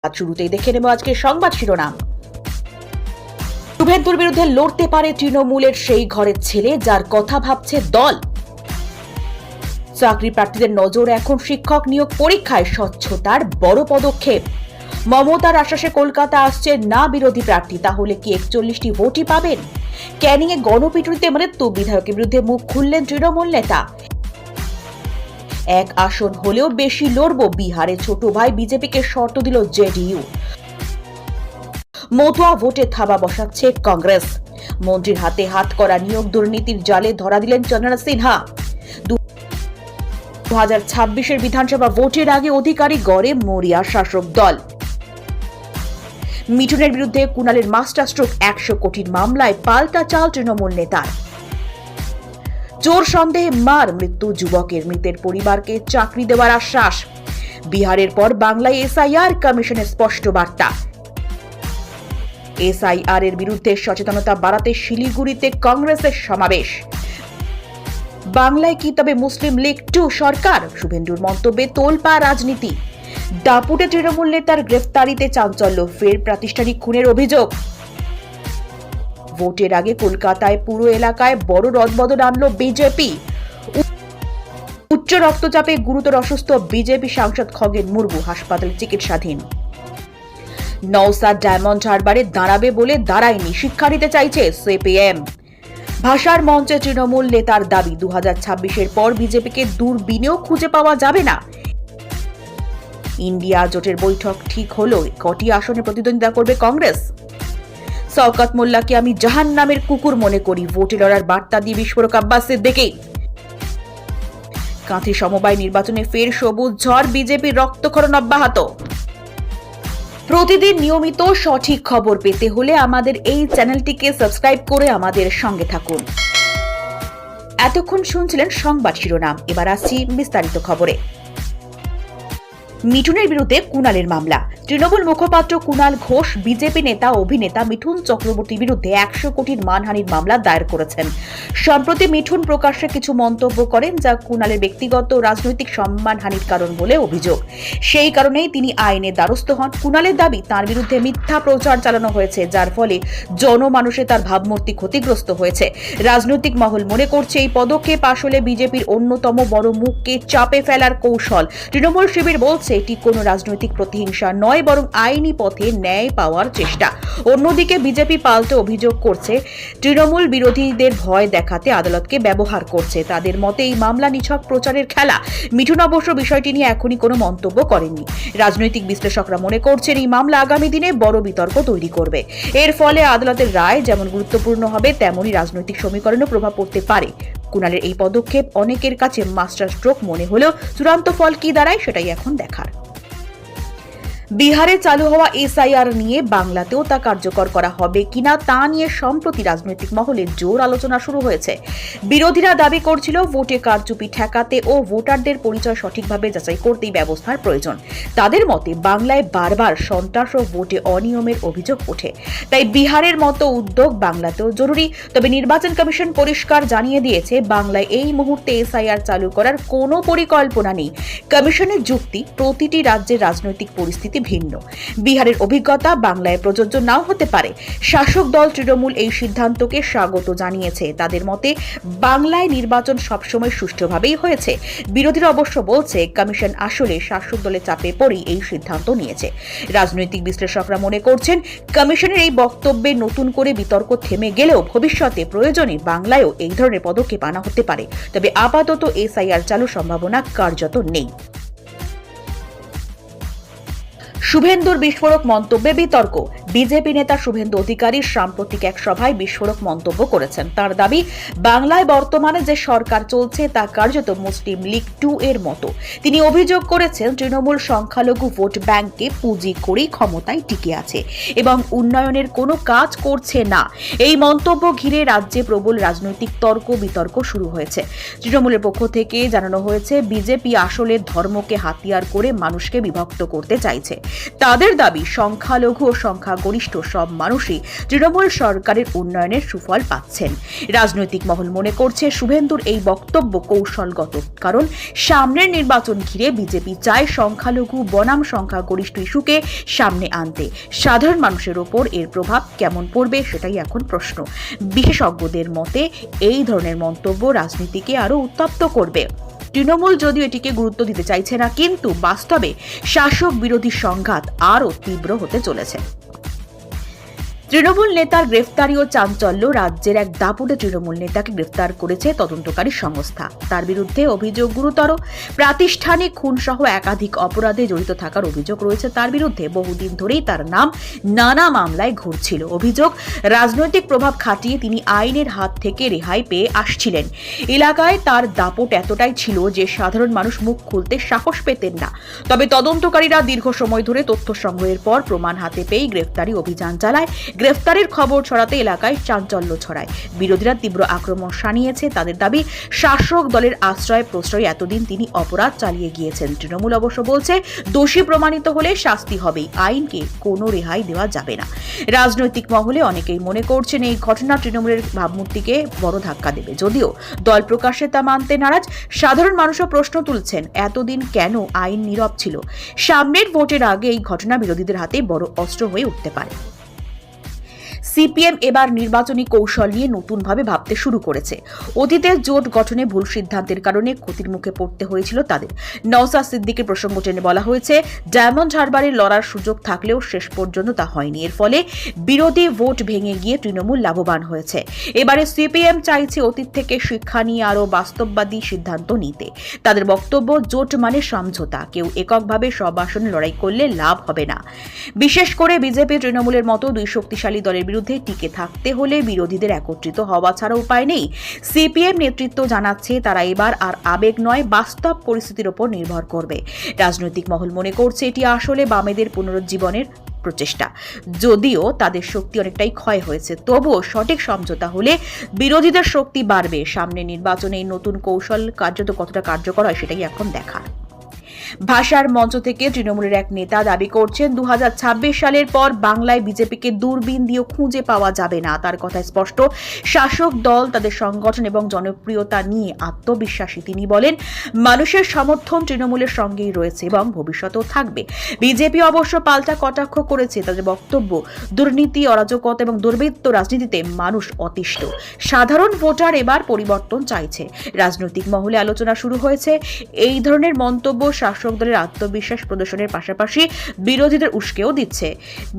আজ শুরুতেই দেখে নেব আজকের সংবাদ শিরোনাম। শুভেন্দুর বিরুদ্ধে লড়তে পারে তৃণমূলের সেই ঘরের ছেলে যার কথা ভাবছে দল। চাকরি প্রার্থীদের নজর এখন শিক্ষক নিয়োগ পরীক্ষায়, স্বচ্ছতার বড় পদক্ষেপ। মমতার আশ্বাসে কলকাতা আসছে না বিরোধী প্রার্থী, তাহলে কি 41টি ভোটই পাবেন? ক্যানিংয়ে গণপিটুনিতে মৃত্যু, বিধায়কের বিরুদ্ধে মুখ খুললেন তৃণমূল নেতা। এক আসন হলেও বেশি লড়ব, বিহারে ছোট ভাই বিজেপিকে শর্ত দিল জেডিইউ। মতুয়া ভোটে থাবা বসাচ্ছে কংগ্রেস। মন্ত্রীর হাতে হাত করা নিয়োগ দুর্নীতির জালে ধরা দিলেন চন্দ্রনাথ সিনহা। 2026 বিধানসভা ভোটের আগে অধিকারী গড়ে মরিয়া শাসক দল। মিঠুনের বিরুদ্ধে কুণালের মাস্টার স্ট্রোক, 100 কোটির মামলায় পাল্টা চাল তৃণমূল নেতার। চোর সন্দেহে মার মৃত্যু যুবকের, মৃতের পরিবারকে চাকরি দেওয়ার আশ্বাস। বিহারের পর বাংলায় এসআইআর কমিশনের স্পষ্ট বার্তা। এসআইআর এর বিরুদ্ধে সচেতনতা বাড়াতে শিলিগুড়িতে কংগ্রেসের সমাবেশ। বাংলায় কি তবে মুসলিম লীগ 2 সরকার? শুভেন্দুর মন্তব্যে তোলপাড় রাজনীতি। দাপুটে তৃণমূল নেতার গ্রেফতারিতে চাঞ্চল্য, ফের প্রাতিষ্ঠানিক খুনের অভিযোগ। ভোটের আগে কলকাতায় পুরো এলাকায় বড় রদবদল আনল বিজেপি। উচ্চ রক্তচাপে গুরুতর অসুস্থ বিজেপি সাংসদ খগেন মুর্মু, হাসপাতালে চিকিৎসাধীন। নওসাদ ডায়মন্ড হারবারে দাঁড়াবে বলে দাঁড়ায়নি, শিক্ষা দিতে চাইছে সিপিএম। ভাষার মঞ্চে তৃণমূল নেতার দাবি, 2026 পর বিজেপিকে দূরবীনেও খুঁজে পাওয়া যাবে না। ইন্ডিয়া জোটের বৈঠক ঠিক হলো, কটি আসনে প্রতিদ্বন্দ্বিতা করবে কংগ্রেস? শওকত মোল্লাকে আমি জাহান্নামের কুকুর মনে করি, ভোটে লড়ার বার্তা দিয়ে বিস্ফোরক আব্বাস সিদ্দিকী। কাঁথি সমবায় নির্বাচনে ফের সবুজ ঝড়, বিজেপির রক্তক্ষরণ অব্যাহত। প্রতিদিন নিয়মিত সঠিক খবর পেতে হলে আমাদের এই চ্যানেলটিকে সাবস্ক্রাইব করে আমাদের সঙ্গে থাকুন। এতক্ষণ শুনছিলেন সংবাদ শিরোনাম, এবার আসছি বিস্তারিত খবরে। মিঠুনের বিরুদ্ধে কুণালের মামলা। তৃণমূল মুখপাত্র কুণাল ঘোষ বিজেপি নেতা অভিনেতা মিঠুন চক্রবর্তীর বিরুদ্ধে 100 কোটির মানহানির মামলা দায়ের করেছেন। সম্প্রতি মিঠুন প্রকাশ্যে কিছু মন্তব্য করেন যা কুণালের ব্যক্তিগত রাজনৈতিক সম্মানহানির কারণ বলে অভিযোগ। সেই কারণেই তিনি আইনের দ্বারস্থ হন। কুণালের দাবি, তার বিরুদ্ধে মিথ্যা প্রচার চালানো হয়েছে, যার ফলে জনমানুষে তার ভাবমূর্তি ক্ষতিগ্রস্ত হয়েছে। রাজনৈতিক মহল মনে করছে এই পদক্ষেপ আসলে বিজেপির অন্যতম বড় মুখকে চাপে ফেলার কৌশল। তৃণমূল শিবির বলছে এটি কোনো রাজনৈতিক প্রতিহিংসা নয়, বরং আইনি পথে ন্যায় পাওয়ার চেষ্টা। অন্যদিকে বিজেপি পাল্টে অভিযোগ করছে তৃণমূল বিরোধীদের ভয় দেখাতে আদালতকে ব্যবহার করছে। তাদের মতে এই মামলা নিছক প্রচারের খেলা। মিঠুন অবশ্য বিষয়টি নিয়ে এখনই কোনো মন্তব্য করেননি। রাজনৈতিক বিশ্লেষকরা মনে করছেন এই মামলা আগামী দিনে বড় বিতর্ক তৈরি করবে। এর ফলে আদালতের রায় যেমন গুরুত্বপূর্ণ হবে, তেমনই রাজনৈতিক সমীকরণেও প্রভাব পড়তে পারে। কুণালের এই পদক্ষেপ অনেকের কাছে মাস্টার স্ট্রোক মনে হলেও চূড়ান্ত ফল কি দাঁড়ায় সেটাই এখন দেখার। বিহারে চালু হওয়া এসআইআর নিয়ে বাংলাতেও তা কার্যকর করা হবে কিনা তা নিয়ে সম্প্রতি রাজনৈতিক মহলে জোর আলোচনা শুরু হয়েছে। বিরোধীরা দাবি করছিল ভোটে কারচুপি ঠেকাতে ও ভোটারদের পরিচয় সঠিকভাবে যাচাই করতেই ব্যবস্থার প্রয়োজন। তাদের মতে বাংলায় বারবার সন্ত্রাস ও ভোটে অনিয়মের অভিযোগ ওঠে, তাই বিহারের মতো উদ্যোগ বাংলাতেও জরুরি। তবে নির্বাচন কমিশন পরিষ্কার জানিয়ে দিয়েছে, বাংলায় এই মুহূর্তে এসআইআর চালু করার কোনো পরিকল্পনা নেই। কমিশনের যুক্তি, প্রতিটি রাজ্যের রাজনৈতিক পরিস্থিতি ভিন্ন। বিহারের অভিজ্ঞতা বাংলায় প্রযোজ্য নাও হতে পারে। শাসক দল তৃণমূল এই সিদ্ধান্তকে স্বাগত জানিয়েছে। তাদের মতে বাংলায় নির্বাচন সবসময় সুষ্ঠুভাবেই হয়েছে। বিরোধীরা অবশ্য বলছে কমিশন আসলে শাসক দলের চাপে পড়েই এই সিদ্ধান্ত নিয়েছে। রাজনৈতিক বিশ্লেষকরা মনে করছেন কমিশনের এই বক্তব্যে নতুন করে বিতর্ক থেমে গেলেও ভবিষ্যতে প্রয়োজনে বাংলায়ও এই ধরনের পদক্ষেপ আনা হতে পারে। তবে আপাতত এসআইআর চালুর সম্ভাবনা কার্যত নেই। শুভেন্দুর বিস্ফোরক মন্তব্যে বিতর্ক। বিজেপি নেতা শুভেন্দু অধিকারী সাম্প্রতিক এক সভায় বিস্ফোরক মন্তব্য করেছেন। তার দাবি, বাংলায় বর্তমানে যে সরকার চলছে তা কার্যত মুসলিম লীগ 2 এর মতো। তিনি অভিযোগ করেছেন তৃণমূল সংখ্যালঘু ভোট ব্যাংককে পুঁজি করেই ক্ষমতায় টিকে আছে এবং উন্নয়নের কোনো কাজ করছে না। এই মন্তব্য ঘিরে রাজ্যে প্রবল রাজনৈতিক তর্ক বিতর্ক শুরু হয়েছে। তৃণমূলের পক্ষ থেকে জানানো হয়েছে বিজেপি আসলে ধর্মকে হাতিয়ার করে মানুষকে বিভক্ত করতে চাইছে। তাদের দাবি, সংখ্যালঘু ও সংখ্যা সংখ্যাগরিষ্ঠ সব মানুষই তৃণমূল সরকারের উন্নয়নের সুফল পাচ্ছেন। রাজনৈতিক মহল মনে করছে শুভেন্দুর এই বক্তব্য কৌশলগত, কারণ সামনের নির্বাচন ঘিরে বিজেপি চায় সংখ্যালঘু বনাম সংখ্যাগরিষ্ঠ ইস্যুকে সামনে আনতে। সাধারণ মানুষের ওপর এর প্রভাব কেমন পড়বে সেটাই এখন প্রশ্ন। বিশেষজ্ঞদের মতে এই ধরনের মন্তব্য রাজনীতিকে আরো উত্তপ্ত করবে। তৃণমূল যদিও এটিকে গুরুত্ব দিতে চাইছে না, কিন্তু বাস্তবে শাসক বিরোধী সংঘাত আরও তীব্র হতে চলেছে। তৃণমূল নেতার গ্রেফতারি ও চাঞ্চল্য। রাজ্যের এক দাপুটে তৃণমূল নেতাকে গ্রেফতার করেছে তদন্তকারী সংস্থা। তার বিরুদ্ধে অভিযোগ গুরুতর। প্রাতিষ্ঠানিক খুনসহ একাধিক অপরাধে জড়িত থাকার অভিযোগ রয়েছে তার বিরুদ্ধে। বহুদিন ধরেই তার নাম নানা মামলায় ঘুরছিল। অভিযোগ, রাজনৈতিক প্রভাব খাটিয়ে তিনি আইনের হাত থেকে রেহাই পেয়ে আসছিলেন। এলাকায় তার দাপট এতটাই ছিল যে সাধারণ মানুষ মুখ খুলতে সাহস পেতেন না। তবে তদন্তকারীরা দীর্ঘ সময় ধরে তথ্য সংগ্রহের পর প্রমাণ হাতে পেয়ে গ্রেফতারি অভিযান চালায়। গ্রেফতারির খবর ছড়াতে এলাকায় চাঞ্চল্য ছড়ায়। বিরোধীরা তীব্র আক্রমণ শানিয়েছে। তাদের দাবি, শাসক দলের আশ্রয় প্রশ্রয় এতদিন তিনি অপরাধ চালিয়ে গিয়েছেন। তৃণমূল অবশ্য বলছে, দোষী প্রমাণিত হলে শাস্তি হবেই, আইনকে কোনো রেহাই দেওয়া যাবে না। রাজনৈতিক মহলে অনেকেই মনে করছেন এই ঘটনা তৃণমূলের ভাবমূর্তিকে বড় ধাক্কা দেবে। যদিও দল প্রকাশ্যে তা মানতে নারাজ। সাধারণ মানুষও প্রশ্ন তুলছেন, এতদিন কেন আইন নীরব ছিল? সামনের ভোটের আগে এই ঘটনা বিরোধীদের হাতে বড় অস্ত্র হয়ে উঠতে পারে। সিপিএম এবার নির্বাচনী কৌশল নিয়ে নতুনভাবে ভাবতে শুরু করেছে। অতীতে জোট গঠনে ভুল সিদ্ধান্তের কারণে ক্ষতির মুখে পড়তে হয়েছিল তাদের। নওশাদ সিদ্দিকের প্রসঙ্গ টেনে বলা হয়েছে, ডায়মন্ড হারবারে লড়ার সুযোগ থাকলেও শেষ পর্যন্ত তা হয়নি। এর ফলে বিরোধী ভোট ভেঙে গিয়ে তৃণমূল লাভবান হয়েছে। এবারে সিপিএম চাইছে অতীত থেকে শিক্ষা নিয়ে আরও বাস্তববাদী সিদ্ধান্ত নিতে। তাদের বক্তব্য, জোট মানে সমঝোতা, কেউ এককভাবে সব আসনে লড়াই করলে লাভ হবে না। বিশেষ করে বিজেপি তৃণমূলের মতো দুই শক্তিশালী দলের বিরুদ্ধে টিকে থাকতে হলে বিরোধীদের একত্রিত হওয়া ছাড়া উপায় নেই। সিপিএম নেতৃত্ব জানাচ্ছে তারা এবার আর আবেগ নয়, বাস্তব পরিস্থিতির উপর নির্ভর করবে। রাজনৈতিক মহল মনে করছে এটি আসলে বামেদের পুনরুজ্জীবনের প্রচেষ্টা। যদিও তাদের শক্তি অনেকটাই ক্ষয় হয়েছে, তবুও সঠিক সমঝোতা হলে বিরোধীদের শক্তি বাড়বে। সামনে নির্বাচনে এই নতুন কৌশল কার্যত কতটা কার্যকর হয় সেটাই এখন দেখার। ভাষার মঞ্চ থেকে তৃণমূলের এক নেতা দাবি করছেন, 2026 সালের পর বাংলায় বিজেপিকে দূরবীন দিয়েও খুঁজে পাওয়া যাবে না। তার কথা স্পষ্ট, শাসক দল তাদের সংগঠন এবং জনপ্রিয়তা নিয়ে আত্মবিশ্বাসী। তিনি বলেন, মানুষের সমর্থন তৃণমূলের সঙ্গেই রয়েছে এবং ভবিষ্যতেও থাকবে। বিজেপি অবশ্য পাল্টা কটাক্ষ করেছে। তাদের বক্তব্য, দুর্নীতি, অরাজকতা এবং দুর্বৃত্ত রাজনীতিতে মানুষ অতিষ্ঠ। সাধারণ ভোটার এবার পরিবর্তন চাইছে। রাজনৈতিক মহলে আলোচনা শুরু হয়েছে। এই ধরনের মন্তব্য শাসক দলের আত্মবিশ্বাস প্রদর্শনের পাশাপাশি বিরোধীদের উস্কেও দিচ্ছে।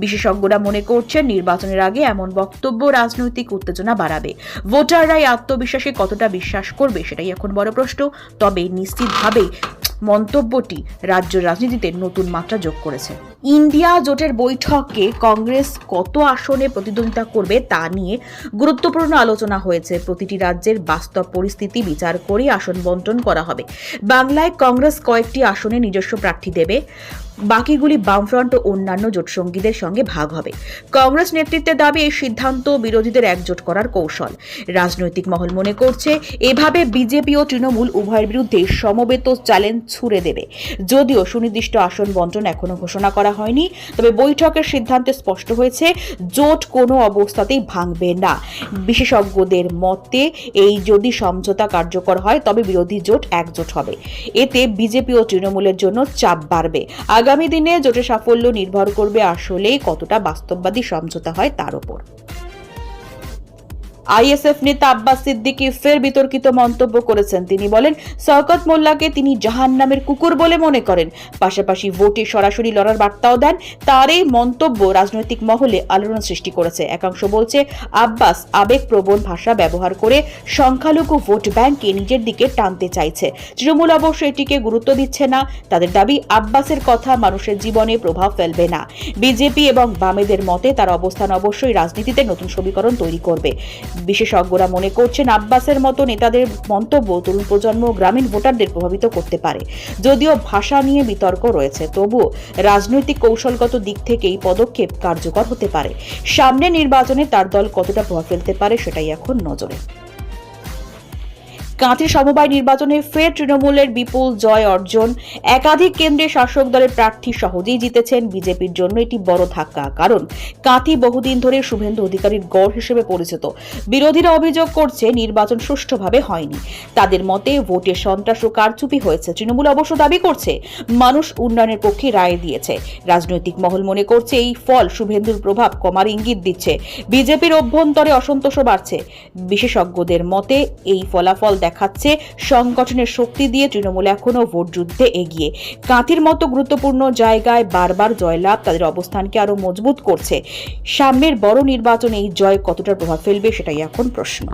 বিশেষজ্ঞরা মনে করছেন, নির্বাচনের আগে এমন বক্তব্য রাজনৈতিক উত্তেজনা বাড়াবে। ভোটাররা এই আত্মবিশ্বাসে কতটা বিশ্বাস করবে সেটাই এখন বড় প্রশ্ন। তবে নিশ্চিতভাবেই মন্তব্যটি রাজ্য রাজনীতিতে নতুন মাত্রা যোগ করেছে। ইন্ডিয়া জোটের বৈঠকে কংগ্রেস কত আসনে প্রতিদ্বন্দ্বিতা করবে তা নিয়ে গুরুত্বপূর্ণ আলোচনা হয়েছে। প্রতিটি রাজ্যের বাস্তব পরিস্থিতি বিচার করে আসন বণ্টন করা হবে। বাংলায় কংগ্রেস কয়েকটি আসনে নিজস্ব প্রার্থী দেবে, বাকিগুলি বামফ্রন্ট ও অন্যান্য জোটসঙ্গীদের সঙ্গে ভাগ হবে। কংগ্রেস নেতৃত্বের দাবি, এই সিদ্ধান্ত বিরোধীদের একজোট করার কৌশল। রাজনৈতিক মহল মনে করছে এভাবে বিজেপি ও তৃণমূল উভয়ের বিরুদ্ধে সমবেত চ্যালেঞ্জ ছুড়ে দেবে। যদিও সুনির্দিষ্ট আসন বণ্টন এখনো ঘোষণা করা হয়নি, তবে বৈঠকের সিদ্ধান্তে স্পষ্ট হয়েছে জোট কোনো অবস্থাতেই ভাঙবে না। বিশেষজ্ঞদের মতে এই যদি সমঝোতা কার্যকর হয় তবে বিরোধী জোট একজোট হবে। এতে বিজেপি ও তৃণমূলের জন্য চাপ বাড়বে। আগামী দিনে জোটের সাফল্য নির্ভর করবে আসলে কতটা বাস্তববাদী সমঝোতা হয় তার উপর। আইএসএফ নেতা আব্বাস সিদ্দিকী ফের বিতর্কিত মন্তব্য করেছেন। তিনি বলেন, শওকত মোল্লাকে তিনি জাহান্নামের কুকুর বলে মনে করেন। পাশাপাশি ভোটে সরাসরি লড়ার বার্তাও দেন। তার এই মন্তব্য রাজনৈতিক মহলে আলোড়ন সৃষ্টি করেছে। একাংশ বলছে, আব্বাস আবেগপ্রবণ ভাষা ব্যবহার করে সংখ্যালঘু ভোট ব্যাংককে নিজের দিকে টানতে চাইছে। তৃণমূল অবশ্য এটিকে গুরুত্ব দিচ্ছে না। তাদের দাবি, আব্বাসের কথা মানুষের জীবনে প্রভাব ফেলবে না। বিজেপি এবং বামেদের মতে তার অবস্থান অবশ্যই রাজনীতিতে নতুন সমীকরণ তৈরি করবে। বিশেষজ্ঞরা মনে করছেন, আব্বাসের মতো নেতাদের মন্তব্য তরুণ প্রজন্ম ও গ্রামীণ ভোটারদের প্রভাবিত করতে পারে। যদিও ভাষা নিয়ে বিতর্ক রয়েছে, তবুও রাজনৈতিক কৌশলগত দিক থেকে এই পদক্ষেপ কার্যকর হতে পারে। সামনে নির্বাচনে তার দল কতটা প্রভাব ফেলতে পারে সেটাই এখন নজরে। কাঁথি সমবায় নির্বাচনে ফের তৃণমূলের বিপুল জয় অর্জন। একাধিক কেন্দ্রে শাসক দলের প্রার্থী সহজেই জিতেছেন। বিজেপির জন্য এটি বড় ধাক্কা, কারণ কাঁথি বহুদিন ধরে শুভেন্দু অধিকারীর গড় হিসেবে পরিচিত। বিরোধীরা অভিযোগ করছে নির্বাচন সুষ্ঠুভাবে হয়নি। তাদের মতে ভোটে সন্ত্রাস ও কারচুপি হয়েছে। তৃণমূল অবশ্য দাবি করছে মানুষ উন্নয়নের পক্ষে রায় দিয়েছে। রাজনৈতিক মহল মনে করছে এই ফল শুভেন্দুর প্রভাব কমার ইঙ্গিত দিচ্ছে। বিজেপির অভ্যন্তরে অসন্তোষও বাড়ছে। বিশেষজ্ঞদের মতে এই ফলাফল দেখাচ্ছে সংগঠনের শক্তি দিয়ে তৃণমূল এখনও ভোট যুদ্ধে এগিয়ে। কাঁথির মতো গুরুত্বপূর্ণ জায়গায় বারবার জয়লাভ তাদের অবস্থানকে আরো মজবুত করছে। সামনের বড় নির্বাচনে এই জয় কতটা প্রভাব ফেলবে সেটাই এখন প্রশ্ন।